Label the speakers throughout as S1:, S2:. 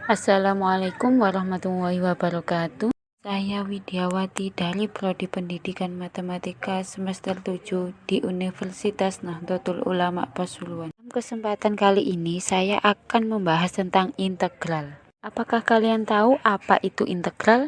S1: Assalamualaikum warahmatullahi wabarakatuh. Saya Widyawati dari Prodi Pendidikan Matematika semester 7 di Universitas Nahdlatul Ulama Pasuruan. Dalam kesempatan kali ini saya akan membahas tentang integral. Apakah kalian tahu apa itu integral?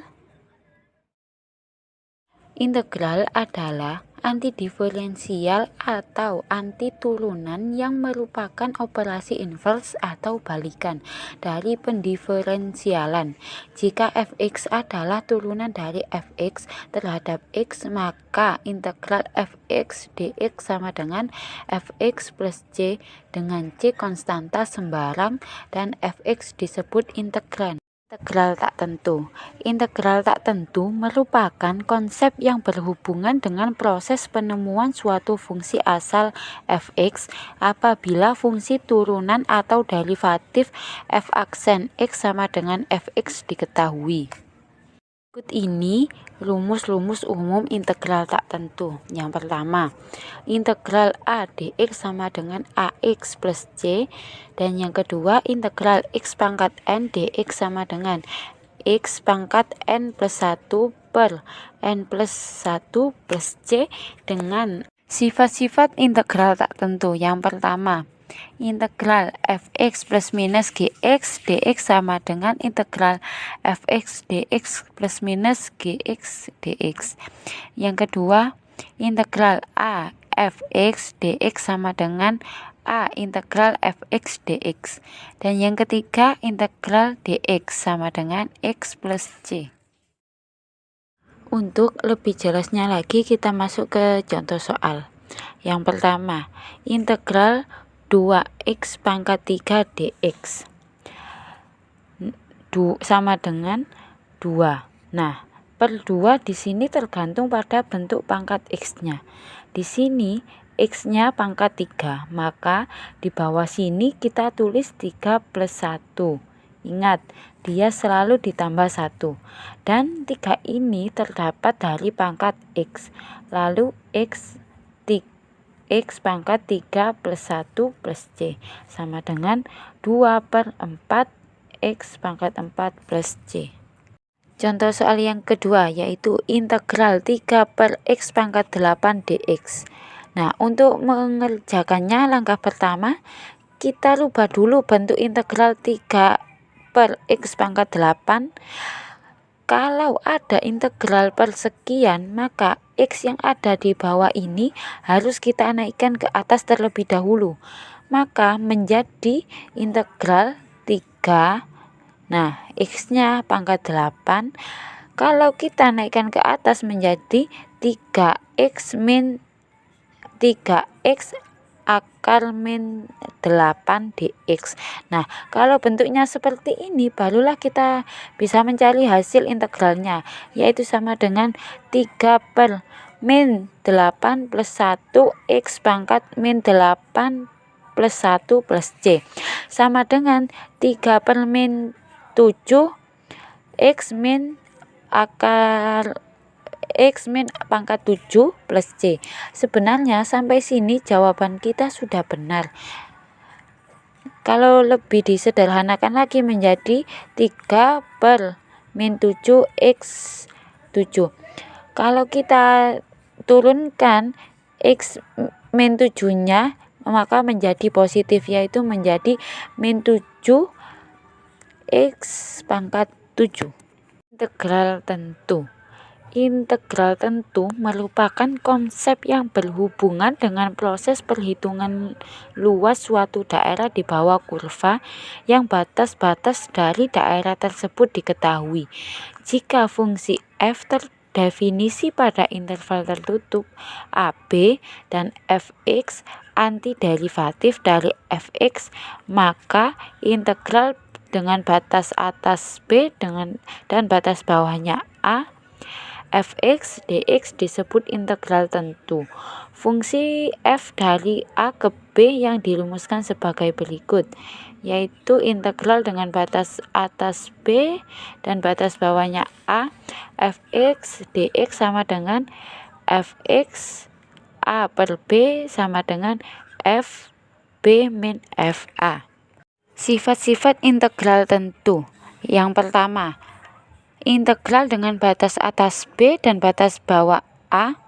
S1: Integral adalah antidiferensial atau antiturunan yang merupakan operasi inverse atau balikan dari pendiferensialan. Jika fx adalah turunan dari fx terhadap x, maka integral fx dx sama dengan fx plus c dengan c konstanta sembarang dan fx disebut integran. Integral tak tentu. Integral tak tentu merupakan konsep yang berhubungan dengan proses penemuan suatu fungsi asal fx apabila fungsi turunan atau derivatif f aksen x sama dengan fx diketahui. Berikut ini rumus-rumus umum integral tak tentu. Yang pertama, integral a dx sama dengan ax plus c. Dan yang kedua, integral x pangkat n dx sama dengan x pangkat n plus 1 per n plus 1 plus c dengan sifat-sifat integral tak tentu. Yang pertama, integral fx plus minus gx dx sama dengan integral fx dx plus minus gx dx. Yang kedua, integral a fx dx sama dengan a integral fx dx. Dan yang ketiga, integral dx sama dengan x plus c. Untuk lebih jelasnya lagi, kita masuk ke contoh soal. Yang pertama, integral 2x pangkat 3 dx sama dengan 2. Nah, per 2 di sini tergantung pada bentuk pangkat x-nya. Di sini x-nya pangkat 3, maka di bawah sini kita tulis 3 plus 1. Ingat, dia selalu ditambah 1. Dan 3 ini terdapat dari pangkat x. Lalu x pangkat 3 plus 1 plus c sama dengan 2 per 4 x pangkat 4 plus c. Contoh soal yang kedua yaitu integral 3 per x pangkat 8 dx. Nah, untuk mengerjakannya langkah pertama kita rubah dulu bentuk integral 3 per x pangkat 8. Kalau ada integral persekian, maka x yang ada di bawah ini harus kita naikkan ke atas terlebih dahulu. Maka menjadi integral 3. Nah, x-nya pangkat 8. Kalau kita naikkan ke atas menjadi 3x min 3x akar min 8 dx. Nah, kalau bentuknya seperti ini barulah kita bisa mencari hasil integralnya, yaitu sama dengan 3 per min 8 plus 1 x pangkat min 8 plus 1 plus c sama dengan 3 per min 7 x min akar x min pangkat 7 plus c. Sebenarnya sampai sini jawaban kita sudah benar. Kalau lebih disederhanakan lagi menjadi 3 per min 7 x 7. Kalau kita turunkan x min 7 nya maka menjadi positif, yaitu menjadi min 7 x pangkat 7. Integral tentu. Integral tentu merupakan konsep yang berhubungan dengan proses perhitungan luas suatu daerah di bawah kurva yang batas-batas dari daerah tersebut diketahui. Jika fungsi f terdefinisi pada interval tertutup AB dan fx antiderivatif dari fx, maka integral dengan batas atas b dan batas bawahnya a fx dx disebut integral tentu. Fungsi f dari a ke b yang dirumuskan sebagai berikut, yaitu integral dengan batas atas b dan batas bawahnya a fx dx sama dengan fx a per b sama dengan f b min f a. Sifat-sifat integral tentu. Yang pertama, integral dengan batas atas B dan batas bawah A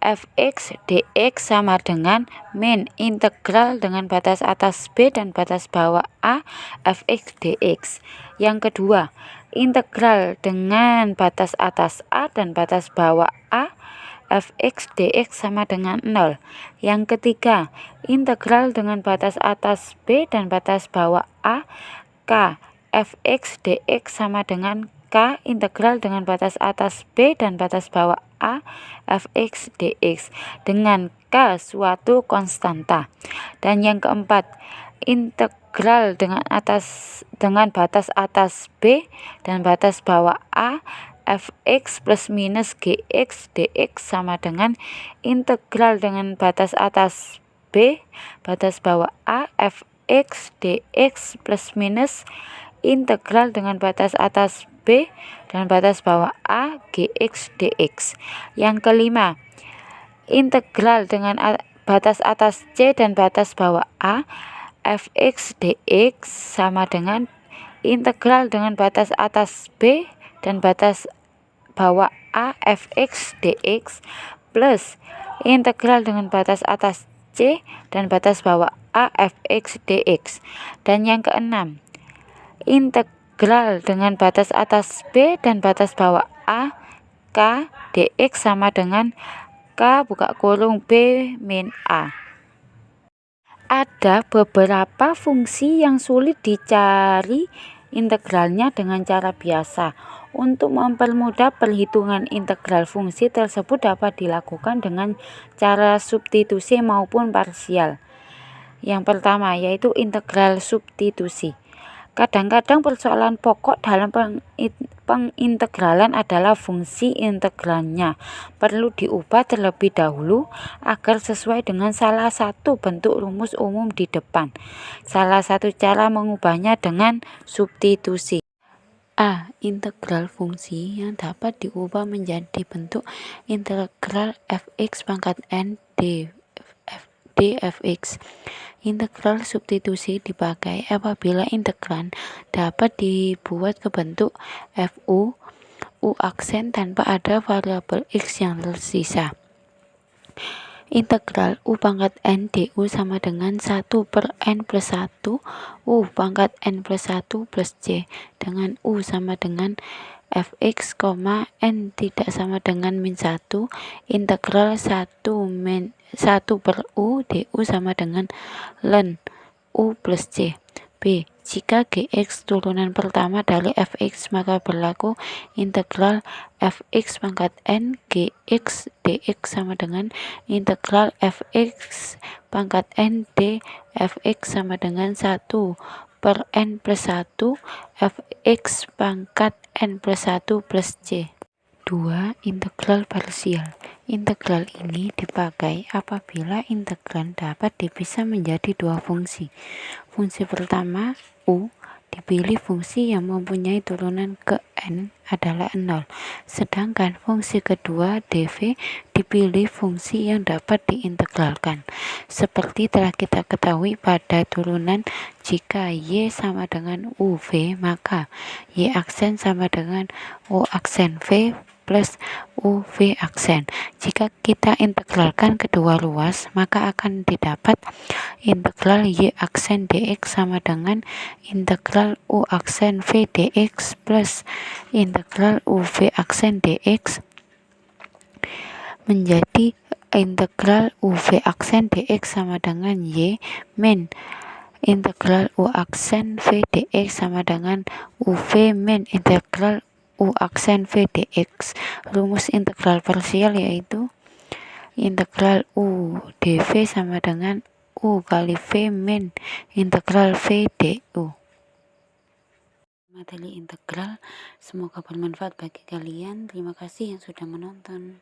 S1: fx dx sama dengan min integral dengan batas atas B dan batas bawah A fx dx. Yang kedua, integral dengan batas atas A dan batas bawah A fx dx sama dengan 0. Yang ketiga, integral dengan batas atas B dan batas bawah A k fx dx sama dengan k integral dengan batas atas B dan batas bawah A fx dx dengan k suatu konstanta. Dan yang keempat, integral dengan batas atas B dan batas bawah A fx plus minus gx dx sama dengan integral dengan batas atas B batas bawah A fx dx plus minus integral dengan batas atas B dan batas bawah A gx dx. Yang kelima, integral dengan batas atas C dan batas bawah A fx dx sama dengan integral dengan batas atas B dan batas bawah A fx dx plus integral dengan batas atas C dan batas bawah A fx dx. Dan yang keenam, integral dengan batas atas B dan batas bawah A k dx sama dengan k buka kurung B min A. Ada beberapa fungsi yang sulit dicari integralnya dengan cara biasa. Untuk mempermudah perhitungan integral fungsi tersebut dapat dilakukan dengan cara substitusi maupun parsial. Yang pertama yaitu integral substitusi. Kadang-kadang persoalan pokok dalam pengintegralan adalah fungsi integralnya perlu diubah terlebih dahulu agar sesuai dengan salah satu bentuk rumus umum di depan. Salah satu cara mengubahnya dengan substitusi. A. Integral fungsi yang dapat diubah menjadi bentuk integral fx pangkat n dfx. Integral substitusi dipakai apabila integran dapat dibuat ke bentuk fu u aksen tanpa ada variabel x yang tersisa. Integral u pangkat n du sama dengan 1 per n plus 1 u pangkat n plus 1 plus c dengan u sama dengan fx, n tidak sama dengan min 1. Integral 1 per u du sama dengan ln u plus c. B. Jika gx turunan pertama dari fx maka berlaku integral fx pangkat n gx dx sama dengan integral fx pangkat n dfx sama dengan 1 per n plus 1 fx pangkat n plus 1 plus c. 2. Integral parsial. Integral ini dipakai apabila integran dapat dipisah menjadi dua fungsi. Fungsi pertama, u, dipilih fungsi yang mempunyai turunan ke n adalah 0. Sedangkan fungsi kedua, dv, dipilih fungsi yang dapat diintegralkan. Seperti telah kita ketahui pada turunan, jika y sama dengan uv, maka y aksen sama dengan u aksen v plus uv aksen. Jika kita integralkan kedua ruas, maka akan didapat integral y aksen dx sama dengan integral u aksen v dx plus integral uv aksen dx menjadi integral uv aksen dx sama dengan y min integral u aksen v dx sama dengan uv min integral u aksen v dx. Rumus integral parsial yaitu integral u dv sama dengan u kali v min integral v du. Materi integral semoga bermanfaat bagi kalian. Terima kasih yang sudah menonton.